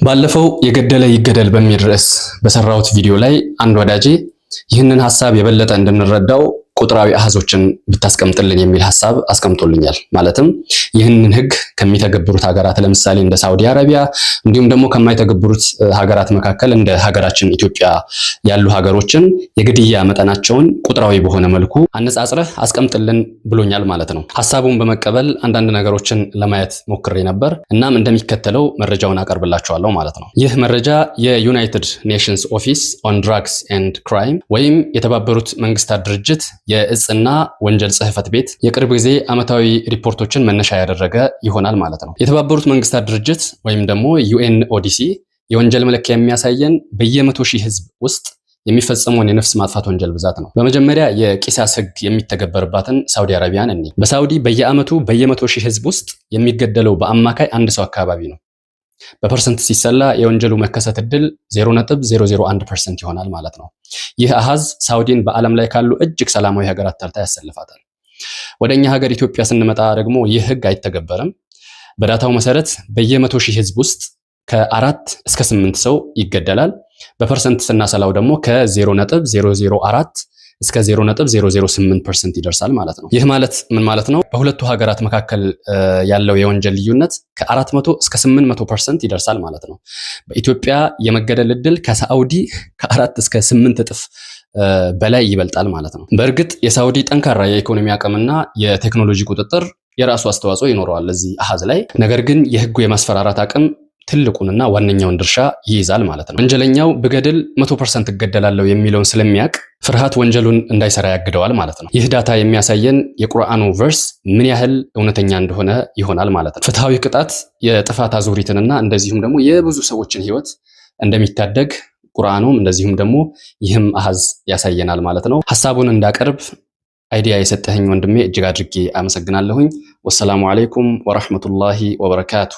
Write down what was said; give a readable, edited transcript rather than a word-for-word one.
ባለፈው የገደለ ይገደል በሚል ርዕስ በሰራሁት ቪዲዮ ላይ አንድ ወዳጄ ይህንን ሐሳብ የበለጠ እንድንረዳው ቁጥራዊ አሃዞችን ብታስቀምጥልን የሚል ሐሳብ አስቀምጦልኛል። ማለትም ይህንን ህግ ከሚተገብሩት ሀገራት ለምሳሌ እንደ ሳውዲ አረቢያ እንዲሁም ደግሞ ከማይተገብሩት ሀገራት መካከል እንደ ሀገራችን ኢትዮጵያ ያሉ ሀገሮችን የግድያ መጠናቸውን ቁጥራዊ በሆነ መልኩ አነጻጽረህ አስቀምጥልን ብሎኛል ማለት ነው። ሐሳቡን በመቀበል አንዳንድ ነገሮችን ለማየት ሞክሬ ነበር። እናም እንደሚከተለው መረጃውን አቀርብላችኋለሁ ማለት ነው። ይህ መረጃ የዩናይትድ ኔሽንስ ኦፊስ ኦን ድራግስ ኤንድ ክራይም ወይም የተባበሩት መንግስታት ድርጅት የእጽና ወንጀል ጽህፈት ቤት የቅርብ ጊዜ ዓመታዊ ሪፖርቶችን መነሻ ያደረገ ይሆናል ማለት ነው። የተባበሩት መንግስታት ድርጅት ወይም ደግሞ ዩኤንኦዲሲ የወንጀል መለኪያ የሚያሳየን በየ100 ሺህ ህዝብ ውስጥ የሚፈጸመውን የነፍስ ማጥፋት ወንጀል ብዛት ነው። በመጀመሪያ የቂሳስ ህግ የሚተገበርባትን ሳውዲ አረቢያን እንይ። በሳውዲ በየዓመቱ በየ100 ሺህ ህዝብ ውስጥ የሚገደለው በአማካይ አንድ ሰው አካባቢ ነው። በፐርሰንት ሲሰላ የወንጀሉ መከሰት ዕድል 0.001% ይሆናል ማለት ነው። ይህ አሃዝ ሳውዲን በዓለም ላይ ካሉ እጅግ ሰላማዊ ሀገራት ተርታ ያሰልፋታል። ወደኛ ሀገር ኢትዮጵያ ስንመጣ ደግሞ ይህ ህግ አይተገበርም። በዳታው መሰረት በየ100 ሺህ ህዝብ ውስጥ ከ4 እስከ 8 ሰው ይገደላል። በፐርሰንት ስናሰላው ደግሞ ከ0.004 እስከ 0.008% ይደርሳል ማለት ነው። ይህ ማለት ምን ማለት ነው? በሁለቱ ሀገራት መካከል ያለው የወንጀል ልዩነት ከ400 እስከ 800% ይደርሳል ማለት ነው። በኢትዮጵያ የመገደል ዕድል ከሳውዲ ከ4 እስከ 8 እጥፍ በላይ ይበልጣል ማለት ነው። በእርግጥ የሳውዲ ጠንካራ የኢኮኖሚ አቅምና የቴክኖሎጂ ቁጥጥር የራሱ አስተዋጽኦ ይኖረዋል ለዚህ አሃዝ ላይ። ነገር ግን የህጉ የማስፈራራት አቅም ትልቁንና ዋነኛውን ድርሻ ይይዛል ማለት ነው። ወንጀለኛው ብገድል 100% እገደላለሁ የሚለውን ስለሚያውቅ ፍርሃት ወንጀሉን እንዳይሰራ ያግደዋል ማለት ነው። ይህ ዳታ የሚያሳየን የቁርአኑ ቨርስ ምን ያህል እውነተኛ እንደሆነ ይሆናል ማለት ነው። ፍትሃዊ ቅጣት የጥፋት አዙሪትንና እንደዚሁም ደግሞ የብዙ ሰዎችን ህይወት እንደሚታደግ ቁርአኑም እንደዚሁም ደግሞ ይህም አሃዝ ያሳየናል ማለት ነው። ሐሳቡን እንዳቀርብ አይዲያ የሰጠኸኝ ወንድሜ እጅግ አድርጌ አመሰግናለሁኝ። ወሰላሙ አለይኩም ወራህመቱላሂ ወበረካቱ።